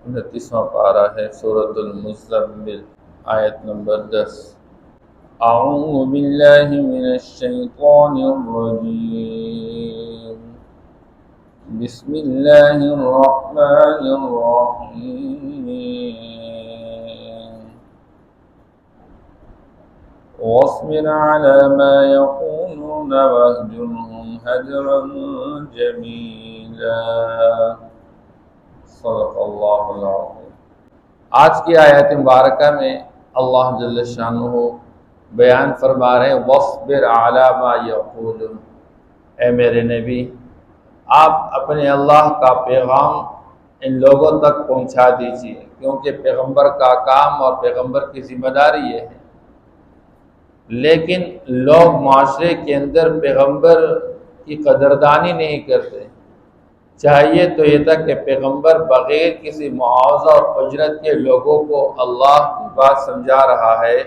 29واں پارہ ہے سورۃ المزمل، آیت نمبر 10۔ اعوذ باللہ من الشیطان الرجیم، بسم اللہ الرحمن الرحیم۔ واصبر على ما يقولون واهجرهم هجرا جمیلا۔ صدق اللہ العظیم۔ آج کی آیت مبارکہ میں اللہ جل شانہ بیان فرما رہے ہیں وَاصْبِرْ عَلَى مَا يَقُولُونَ، اے میرے نبی آپ اپنے اللہ کا پیغام ان لوگوں تک پہنچا دیجیے، کیونکہ پیغمبر کا کام اور پیغمبر کی ذمہ داری یہ ہے۔ لیکن لوگ معاشرے کے اندر پیغمبر کی قدردانی نہیں کرتے۔ چاہیے تو یہ تھا کہ پیغمبر بغیر کسی معاوضہ اور اجرت کے لوگوں کو اللہ کی بات سمجھا رہا ہے،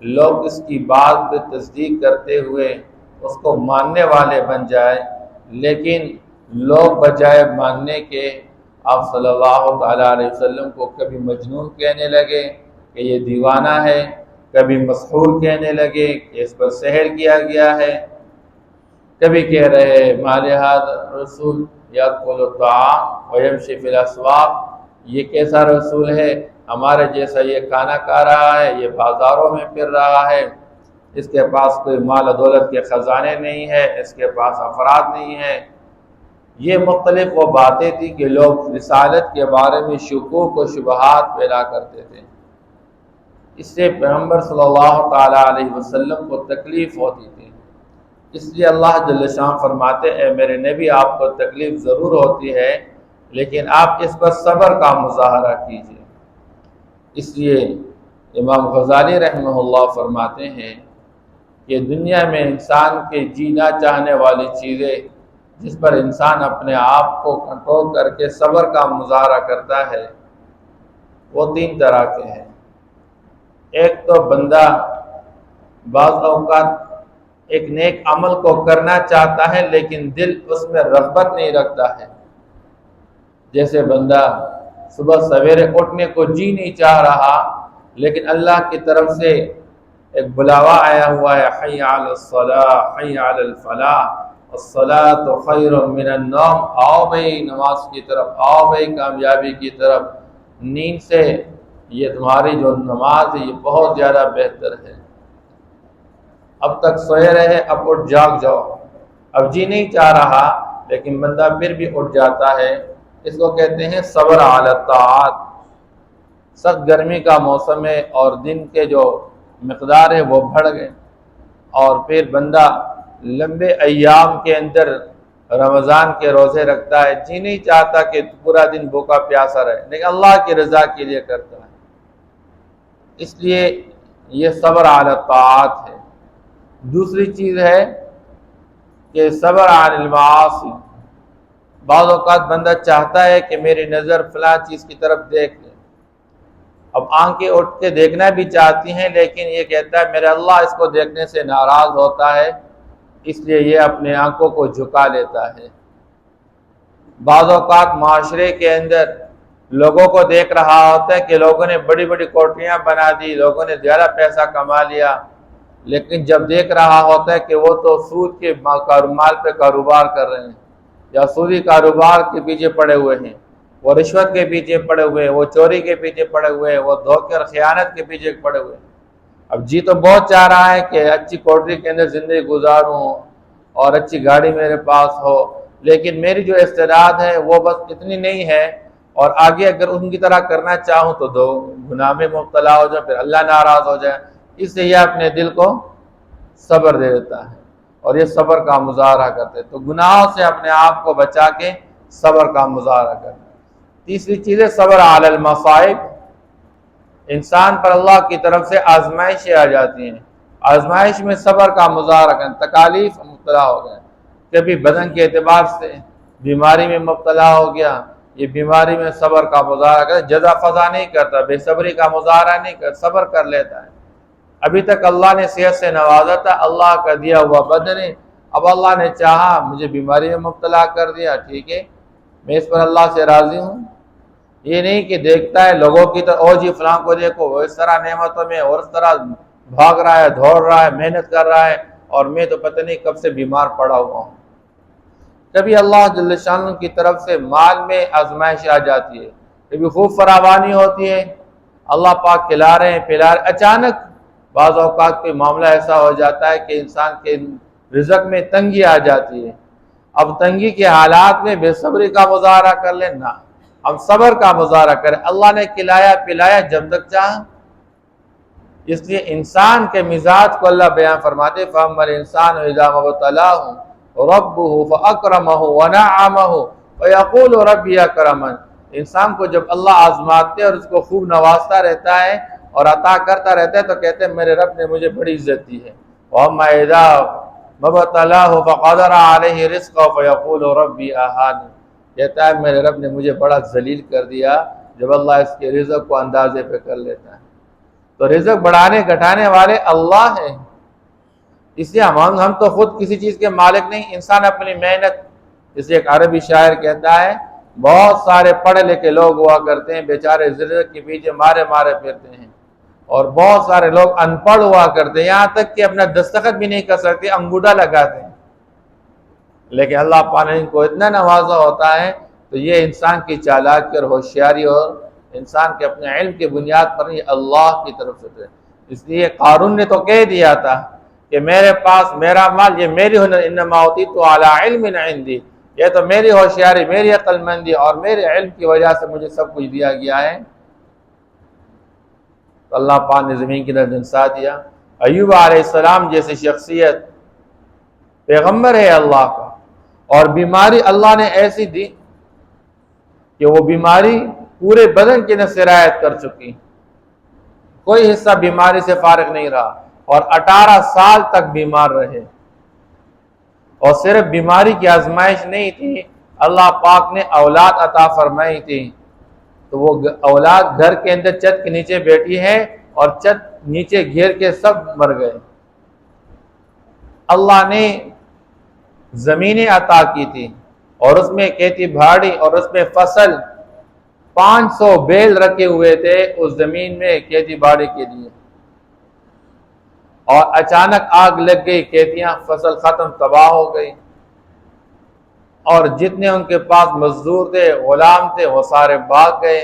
لوگ اس کی بات پہ تصدیق کرتے ہوئے اس کو ماننے والے بن جائیں، لیکن لوگ بجائے ماننے کے آپ صلی اللہ تعالیٰ علیہ وسلم کو کبھی مجنون کہنے لگے کہ یہ دیوانہ ہے، کبھی مسحور کہنے لگے کہ اس پر سحر کیا گیا ہے، کبھی کہہ رہے ما لہذا رسول یاکل الطعام ویمشی فی الاسواق، یہ کیسا رسول ہے ہمارے جیسا، یہ کھانا کھا رہا ہے، یہ بازاروں میں پھر رہا ہے، اس کے پاس کوئی مال و دولت کے خزانے نہیں ہے، اس کے پاس افراد نہیں ہے۔ یہ مختلف وہ باتیں تھیں کہ لوگ رسالت کے بارے میں شکوک و شبہات پیدا کرتے تھے۔ اس سے پیغمبر صلی اللہ تعالیٰ علیہ وسلم کو تکلیف ہوتی تھی۔ اس لیے اللہ جل شان فرماتے اے میرے نبی آپ کو تکلیف ضرور ہوتی ہے، لیکن آپ اس پر صبر کا مظاہرہ کیجیے۔ اس لیے امام غزالی رحمہ اللہ فرماتے ہیں کہ دنیا میں انسان کے جینا چاہنے والی چیزیں جس پر انسان اپنے آپ کو کنٹرول کر کے صبر کا مظاہرہ کرتا ہے وہ 3 طرح کے ہیں۔ ایک تو بندہ بعض اوقات ایک نیک عمل کو کرنا چاہتا ہے لیکن دل اس میں رغبت نہیں رکھتا ہے، جیسے بندہ صبح سویرے اٹھنے کو جی نہیں چاہ رہا، لیکن اللہ کی طرف سے ایک بلاوا آیا ہوا ہے حی علی الصلاۃ حی علی الفلاح الصلاۃ خیر من النوم، آؤ بھائی نماز کی طرف، آؤ بھائی کامیابی کی طرف، نیند سے یہ تمہاری جو نماز ہے یہ بہت زیادہ بہتر ہے، اب تک سوئے رہے اب اٹھ جاگ جاؤ، اب جی نہیں چاہ رہا لیکن بندہ پھر بھی اٹھ جاتا ہے۔ اس کو کہتے ہیں صبر علی الطاعات۔ سخت گرمی کا موسم ہے اور دن کے جو مقدار ہے وہ بڑھ گئے، اور پھر بندہ لمبے ایام کے اندر رمضان کے روزے رکھتا ہے، جی نہیں چاہتا کہ پورا دن بھوکا پیاسا رہے، لیکن اللہ کی رضا کے لیے کرتا ہے، اس لیے یہ صبر علی الطاعات ہے۔ دوسری چیز ہے کہ صبر عن المعاصی۔ بعض اوقات بندہ چاہتا ہے کہ میری نظر فلاں چیز کی طرف دیکھ لے، اب آنکھیں اٹھ کے دیکھنا بھی چاہتی ہیں لیکن یہ کہتا ہے میرا اللہ اس کو دیکھنے سے ناراض ہوتا ہے، اس لیے یہ اپنے آنکھوں کو جھکا لیتا ہے۔ بعض اوقات معاشرے کے اندر لوگوں کو دیکھ رہا ہوتا ہے کہ لوگوں نے بڑی بڑی کوٹریاں بنا دی، لوگوں نے زیادہ پیسہ کما لیا، لیکن جب دیکھ رہا ہوتا ہے کہ وہ تو سود کے مال پہ کاروبار کر رہے ہیں، یا سودی کاروبار کے پیچھے پڑے ہوئے ہیں، وہ رشوت کے پیچھے پڑے ہوئے ہیں، وہ چوری کے پیچھے پڑے ہوئے ہیں، وہ دھوکے اور خیانت کے پیچھے پڑے ہوئے ہیں۔ اب جی تو بہت چاہ رہا ہے کہ اچھی کوٹری کے اندر زندگی گزاروں اور اچھی گاڑی میرے پاس ہو، لیکن میری جو استعداد ہے وہ بس اتنی نہیں ہے، اور آگے اگر ان کی طرح کرنا چاہوں تو دو گناہ میں مبتلا ہو جائے، پھر اللہ ناراض ہو جائے، اس سے یہ اپنے دل کو صبر دے دیتا ہے اور یہ صبر کا مظاہرہ کرتے، تو گناہوں سے اپنے آپ کو بچا کے صبر کا مظاہرہ کرتے۔ تیسری چیز ہے صبر علی المصائب۔ انسان پر اللہ کی طرف سے آزمائشیں آ جاتی ہیں، آزمائش میں صبر کا مظاہرہ کریں، تکالیف مبتلا ہو گئے، کبھی بدن کے اعتبار سے بیماری میں مبتلا ہو گیا، یہ بیماری میں صبر کا مظاہرہ کرتا، جزا فضا نہیں کرتا، بے صبری کا مظاہرہ نہیں کرتا، صبر کر لیتا ہے۔ ابھی تک اللہ نے صحت سے نوازا تھا، اللہ کا دیا ہوا بدن ہے، اب اللہ نے چاہا مجھے بیماری میں مبتلا کر دیا، ٹھیک ہے میں اس پر اللہ سے راضی ہوں، یہ نہیں کہ دیکھتا ہے لوگوں کی طرح، او جی فلاں کو دیکھو وہ اس طرح نعمتوں میں اور اس طرح بھاگ رہا ہے، دوڑ رہا ہے، محنت کر رہا ہے، اور میں تو پتہ نہیں کب سے بیمار پڑا ہوا ہوں۔ کبھی اللہ جل شانہ کی طرف سے مال میں آزمائش آ جاتی ہے، کبھی خوب فراوانی ہوتی ہے، اللہ پاک کھلا رہے ہیں پلا رہے، اچانک بعض اوقات کوئی معاملہ ایسا ہو جاتا ہے کہ انسان کے رزق میں تنگی آ جاتی ہے۔ اب تنگی کے حالات میں بے صبری کا مظاہرہ کر لیں نہ، ہم صبر کا مظاہرہ کریں۔ اللہ نے کھلایا پلایا جب تک چاہا، اس لیے انسان کے مزاج کو اللہ بیان فرماتے فَأَمَّا الْإِنسَانُ إِذَا مَا ابْتَلَاهُ رَبُّهُ فَأَكْرَمَهُ وَنَعَّمَهُ فَيَقُولُ رَبِّي أَكْرَمَنِ۔ انسان کو جب اللہ آزماتے اور اس کو خوب نوازتا رہتا ہے اور عطا کرتا رہتا ہے تو کہتے ہیں میرے رب نے مجھے بڑی عزت دی ہے۔ وَأَمَّا إِذَا مَا ابْتَلَاهُ فَقَدَرَ عَلَيْهِ رِزْقَهُ فَيَقُولُ رَبِّي أَهَانِ۔ کہتا ہے میرے رب نے مجھے بڑا ذلیل کر دیا جب اللہ اس کے رزق کو اندازے پہ کر لیتا ہے۔ تو رزق بڑھانے گھٹانے والے اللہ ہیں، اس لیے ہم تو خود کسی چیز کے مالک نہیں، انسان اپنی محنت۔ اس لیے ایک عربی شاعر کہتا ہے بہت سارے پڑھے لکھے لوگ ہوا کرتے ہیں بیچارے رزق کے پیچھے مارے مارے پھرتے ہیں، اور بہت سارے لوگ ان پڑھ ہوا کرتے ہیں، یہاں تک کہ اپنا دستخط بھی نہیں کر سکتے، انگوٹھا لگاتے ہیں، لیکن اللہ پاک نے ان کو اتنا نوازا ہوتا ہے۔ تو یہ انسان کی چالاکی اور ہوشیاری اور انسان کے اپنے علم کی بنیاد پر یہ اللہ کی طرف سے ہے۔ اس لیے قارون نے تو کہہ دیا تھا کہ میرے پاس میرا مال یہ میری ہنر انما اوتیت علی علم عندی، یہ تو میری ہوشیاری میری عقل مندی اور میرے علم کی وجہ سے مجھے سب کچھ دیا گیا ہے۔ تو اللہ پاک نے زمین کی طرف جنسا دیا۔ ایوب علیہ السلام جیسی شخصیت پیغمبر ہے اللہ کا، اور بیماری اللہ نے ایسی دی کہ وہ بیماری پورے بدن کی نہ سرایت کر چکی، کوئی حصہ بیماری سے فارغ نہیں رہا، اور 18 سال تک بیمار رہے۔ اور صرف بیماری کی آزمائش نہیں تھی، اللہ پاک نے اولاد عطا فرمائی تھی۔ تو وہ اولاد گھر کے اندر چھت کے نیچے بیٹھی ہے اور چھت نیچے گھیر کے سب مر گئے۔ اللہ نے زمینیں عطا کی تھی اور اس میں کھیتی باڑی اور اس میں فصل، 500 بیل رکھے ہوئے تھے اس زمین میں کھیتی باڑی کے لیے، اور اچانک آگ لگ گئی، کھیتیاں فصل ختم تباہ ہو گئی، اور جتنے ان کے پاس مزدور تھے غلام تھے وہ سارے بھاگ گئے،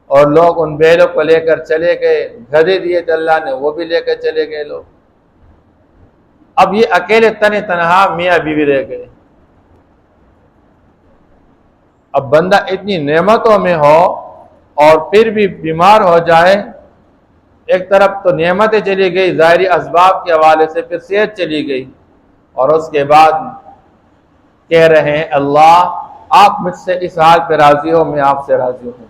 اور لوگ ان بیلوں کو لے کر چلے گئے، گدھے دیے تھے اللہ نے وہ بھی لے کر چلے گئے لوگ۔ اب یہ اکیلے تنہا میاں بیوی رہ گئے۔ اب بندہ اتنی نعمتوں میں ہو اور پھر بھی بیمار ہو جائے، ایک طرف تو نعمتیں چلی گئی ظاہری اسباب کے حوالے سے، پھر صحت چلی گئی، اور اس کے بعد کہہ رہے ہیں اللہ آپ مجھ سے اس حال پہ راضی ہو، میں آپ سے راضی ہوں۔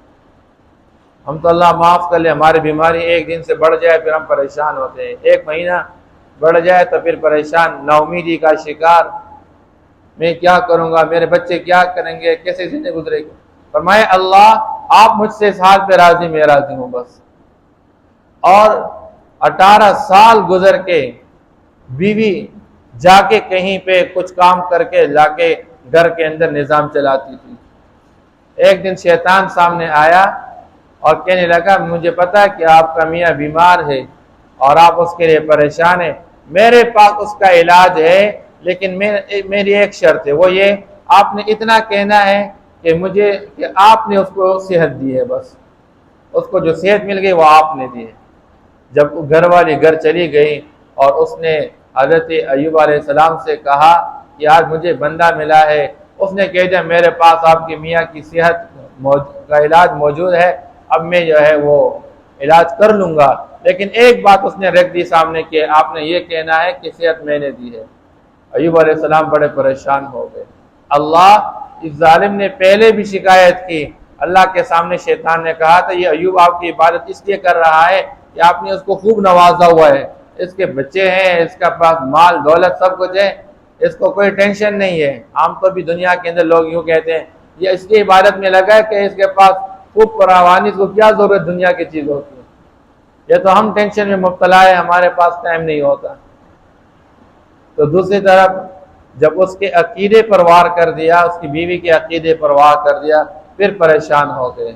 ہم تو اللہ معاف کر لے، ہماری بیماری ایک دن سے بڑھ جائے پھر ہم پریشان ہوتے ہیں، ایک مہینہ بڑھ جائے تو پھر پریشان، نا امیدی کا شکار، میں کیا کروں گا، میرے بچے کیا کریں گے، کیسے زندگی گزرے گی۔ فرمائے اللہ آپ مجھ سے اس حال پہ راضی، میں راضی ہوں بس۔ اور 18 سال گزر کے بیوی جا کے کہیں پہ کچھ کام کر کے لا کے گھر کے اندر نظام چلاتی تھی۔ ایک دن شیطان سامنے آیا اور کہنے لگا مجھے پتا ہے کہ آپ کا میاں بیمار ہے اور آپ اس کے لیے پریشان ہیں، میرے پاس اس کا علاج ہے، لیکن میری ایک شرط ہے، وہ یہ آپ نے اتنا کہنا ہے کہ آپ نے اس کو صحت دی ہے، بس اس کو جو صحت مل گئی وہ آپ نے دی ہے۔ جب وہ گھر والی گھر چلی گئی اور اس نے حضرت ایوب علیہ السلام سے کہا کہ آج مجھے بندہ ملا ہے، اس نے کہہ دیا میرے پاس آپ کی میاں کی صحت کا علاج موجود ہے، اب میں جو ہے وہ علاج کر لوں گا، لیکن ایک بات اس نے رکھ دی سامنے کہ آپ نے یہ کہنا ہے کہ صحت میں نے دی ہے۔ ایوب علیہ السلام بڑے پریشان ہو گئے۔ اللہ اس ظالم نے پہلے بھی شکایت کی، اللہ کے سامنے شیطان نے کہا تھا یہ ایوب آپ کی عبادت اس لیے کر رہا ہے کہ آپ نے اس کو خوب نوازا ہوا ہے، اس کے بچے ہیں، اس کا پاس مال دولت سب کچھ ہے، اس کو کوئی ٹینشن نہیں ہے۔ عام طور بھی دنیا کے اندر لوگ یوں کہتے ہیں یہ اس کی عبادت میں لگا ہے کہ اس کے پاس خوب فراوانی، اس کو کیا ضرورت دنیا کی چیز ہوتی ہے، یہ تو ہم ٹینشن میں مبتلا ہے، ہمارے پاس ٹائم نہیں ہوتا۔ تو دوسری طرف جب اس کے عقیدے پر وار کر دیا، اس کی بیوی کے عقیدے پر وار کر دیا، پھر پریشان ہو گئے۔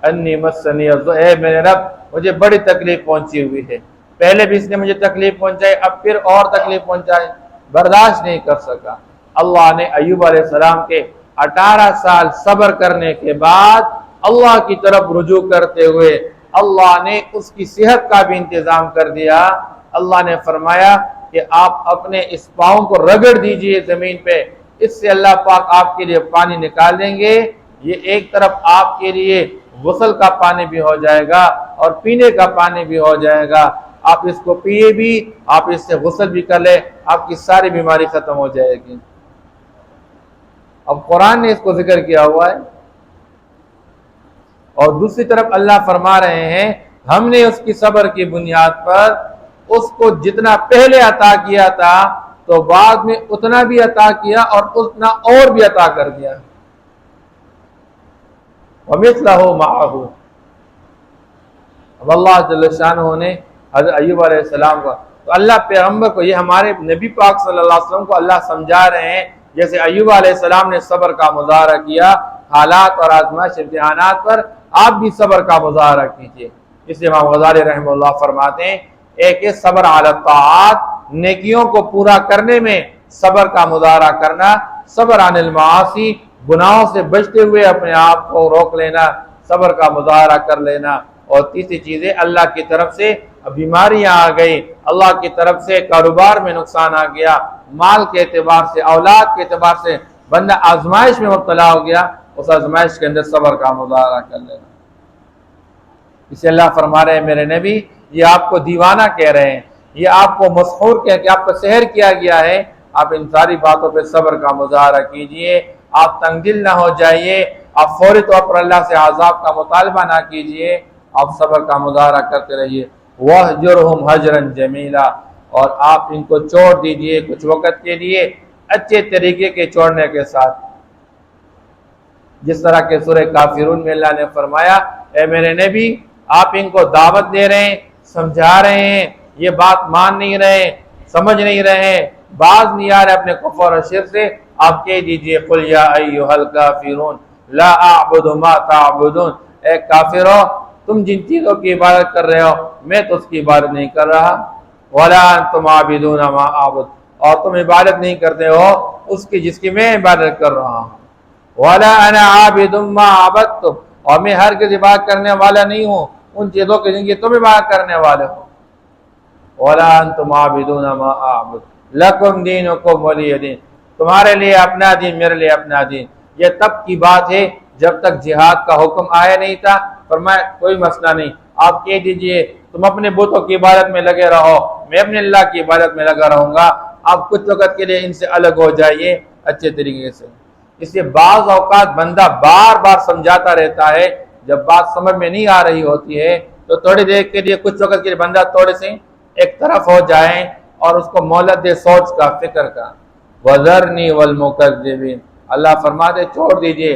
انی مسنی الضر، اے میرے رب مجھے بڑی تکلیف پہنچی ہوئی ہے، پہلے بھی اس نے مجھے تکلیف پہنچائی، اب پھر اور تکلیف پہنچائی، برداشت نہیں کر سکا۔ اللہ نے ایوب علیہ السلام کے 18 سال صبر کرنے کے بعد اللہ کی طرف رجوع کرتے ہوئے اللہ نے اس کی صحت کا بھی انتظام کر دیا۔ اللہ نے فرمایا کہ آپ اپنے اس پاؤں کو رگڑ دیجئے زمین پہ، اس سے اللہ پاک آپ کے لیے پانی نکال دیں گے، یہ ایک طرف آپ کے لیے غسل کا پانی بھی ہو جائے گا اور پینے کا پانی بھی ہو جائے گا، آپ اس کو پیئے بھی، آپ اس سے غسل بھی کر لیں، آپ کی ساری بیماری ختم ہو جائے گی۔ اب قرآن نے اس کو ذکر کیا ہوا ہے، اور دوسری طرف اللہ فرما رہے ہیں ہم نے اس کی صبر کی بنیاد پر اس کو جتنا پہلے عطا کیا تھا تو بعد میں اتنا بھی عطا کیا اور اتنا اور بھی عطا کر دیا۔ وَمِثْلَهُ مَعَهُ، اب اللہ جل شانہ نے حضرت ایوب علیہ السلام کا، تو اللہ پیغمبر کو، یہ ہمارے نبی پاک صلی اللہ علیہ وسلم کو اللہ سمجھا رہے ہیں جیسے ایوب علیہ السلام نے صبر کا مظاہرہ کیا حالات اور آزمائش امتحانات پر، آپ بھی صبر کا مظاہرہ کیجئے۔ اس لیے امام غزالی رحمہ اللہ فرماتے ہیں ایک صبر علی الطاعات، نیکیوں کو پورا کرنے میں صبر کا مظاہرہ کرنا، صبر عن المعاصی، گناہوں سے بچتے ہوئے اپنے آپ کو روک لینا، صبر کا مظاہرہ کر لینا، اور تیسری چیز ہے اللہ کی طرف سے بیماریاں آ گئی، اللہ کی طرف سے کاروبار میں نقصان آ گیا، مال کے اعتبار سے، اولاد کے اعتبار سے بندہ آزمائش میں مبتلا ہو گیا، اس آزمائش کے اندر صبر کا مظاہرہ کر لینا۔ اسے اللہ فرما رہے ہیں میرے نبی یہ آپ کو دیوانہ کہہ رہے ہیں، یہ آپ کو مسحور کہہ کہ آپ کو سحر کیا گیا ہے، آپ ان ساری باتوں پہ صبر کا مظاہرہ کیجئے، آپ تنگ دل نہ ہو جائیے، آپ فوری طور پر اللہ سے عذاب کا مطالبہ نہ کیجئے، آپ صبر کا مظاہرہ کرتے رہیے۔ وَاهْجُرْهُمْ هَجْرًا جَمِيلًا، اور آپ ان کو چھوڑ دیجئے کچھ وقت کے لیے اچھے طریقے کے چھوڑنے کے ساتھ، جس طرح کہ سورہ کافرون میں اللہ نے فرمایا اے میرے نبی آپ ان کو دعوت دے رہے ہیں، سمجھا رہے ہیں، یہ بات مان نہیں رہے، سمجھ نہیں رہے، باز نہیں آ رہے اپنے کفر اور شرک سے، آپ کہہ دیجئے قُلْ يَا أَيُّهَا الْكَافِرُونَ لَا أَعْبُدُ مَا تَعْبُدُونَ، اے کافرو تم جن چیزوں کی عبادت کر رہے ہو میں تو اس کی عبادت نہیں کر رہا، وَلَا أَنْتُمْ عَابِدُونَ مَا أَعْبُدُ، اور تم عبادت نہیں کرتے ہو اس کی جس کی میں عبادت کر رہا ہوں، وَلَا أَنَا عَابِدٌ مَا عَبَدتُّمْ، اور میں ہرگز عبادت کرنے والا نہیں ہوں ان چیزوں کی جن کی تم عبادت کرنے والے ہو، وَلَا أَنْتُمْ عَابِدُونَ مَا أَعْبُدُ لَكُمْ دِينُكُمْ وَلِيَ دِينِ، تمہارے لیے اپنا دین میرے لیے اپنا دین۔ یہ تب کی بات ہے جب تک جہاد کا حکم آیا نہیں تھا، فرمایا کوئی مسئلہ نہیں، آپ کہہ دیجئے تم اپنے بتوں کی عبادت میں لگے رہو میں اپنے اللہ کی عبادت میں لگا رہوں گا، آپ کچھ وقت کے لیے ان سے الگ ہو جائیے اچھے طریقے سے۔ اس لیے بعض اوقات بندہ بار بار سمجھاتا رہتا ہے، جب بات سمجھ میں نہیں آ رہی ہوتی ہے تو تھوڑی دیر کے لیے کچھ وقت کے لیے بندہ تھوڑے سے ایک طرف ہو جائیں اور اس کو مہلت دے سوچ کا، فکر کا۔ وَذَرْنِي وَالْمُكَذِّبِينَ، اللہ فرماتے چھوڑ دیجئے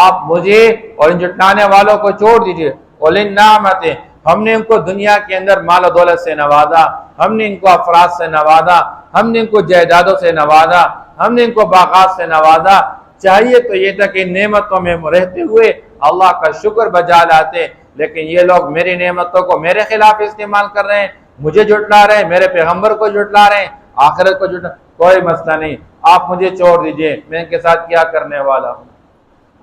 آپ مجھے اور ان جھٹلانے والوں کو چھوڑ دیجئے۔ وَلِلنَّعْمَتِ، ہم نے ان کو دنیا کے اندر مال و دولت سے نوازا، ہم نے ان کو افراد سے نوازا، ہم نے ان کو جائیدادوں سے نوازا، ہم نے ان کو باغات سے نوازا، چاہیے تو یہ تھا کہ نعمتوں میں رہتے ہوئے اللہ کا شکر بجا لاتے، لیکن یہ لوگ میری نعمتوں کو میرے خلاف استعمال کر رہے ہیں، مجھے جھٹلا رہے ہیں، میرے پیغمبر کو جھٹلا رہے ہیں، آخرت کو جھٹلا، کوئی مسئلہ نہیں، آپ مجھے چھوڑ دیجئے، میں ان کے ساتھ کیا کرنے والا ہوں۔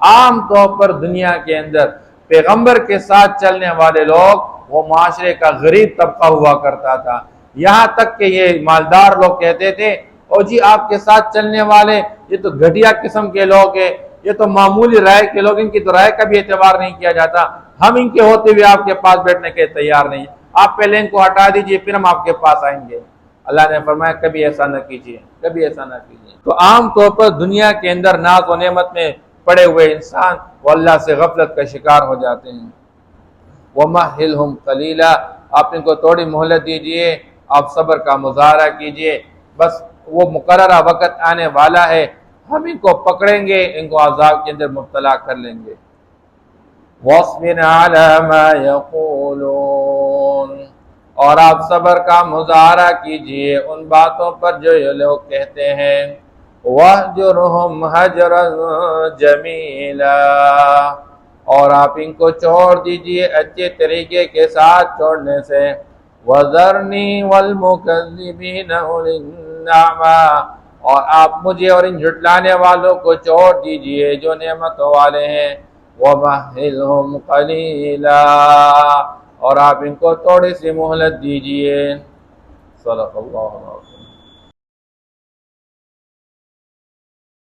عام طور پر دنیا کے اندر پیغمبر کے ساتھ چلنے والے لوگ وہ معاشرے کا غریب طبقہ ہوا کرتا تھا، یہاں تک کہ یہ مالدار لوگ کہتے تھے اور جی آپ کے ساتھ چلنے والے یہ تو گھٹیا قسم کے لوگ ہیں، یہ تو معمولی رائے کے لوگ، ان کی تو رائے کا بھی اعتبار نہیں کیا جاتا، ہم ان کے ہوتے ہوئے آپ کے پاس بیٹھنے کے تیار نہیں، آپ پہلے ان کو ہٹا دیجئے پھر ہم آپ کے پاس آئیں گے۔ اللہ نے فرمایا کبھی ایسا نہ کیجیے، کبھی ایسا نہ کیجیے۔ تو عام طور پر دنیا کے اندر ناز و نعمت میں پڑے ہوئے انسان وہ اللہ سے غفلت کا شکار ہو جاتے ہیں۔ وَمَهِّلْهُمْ قَلِيلًا، آپ ان کو تھوڑی مہلت دیجئے، آپ صبر کا مظاہرہ کیجئے، بس وہ مقررہ وقت آنے والا ہے، ہم ان کو پکڑیں گے، ان کو عذاب کے اندر مبتلا کر لیں گے۔ وَاصْبِرْ عَلَىٰ مَا يَقُولُونَ، اور آپ صبر کا مظاہرہ کیجئے ان باتوں پر جو یہ لوگ کہتے ہیں۔ وَاهْجُرْهُمْ هَجْرًا جَمِيلًا، اور آپ ان کو چھوڑ دیجئے اچھے طریقے کے ساتھ چھوڑنے سے وَذَرْنِي وَالْمُكَذِّبِينَ أُولِي النَّعْمَةِ اور آپ مجھے اور ان جھٹلانے والوں کو چھوڑ دیجئے جو نعمتوں والے ہیں وَمَهِّلْهُمْ قَلِيلًا اور آپ ان کو تھوڑی سی مہلت دیجئے۔ صدق اللہ العظیم۔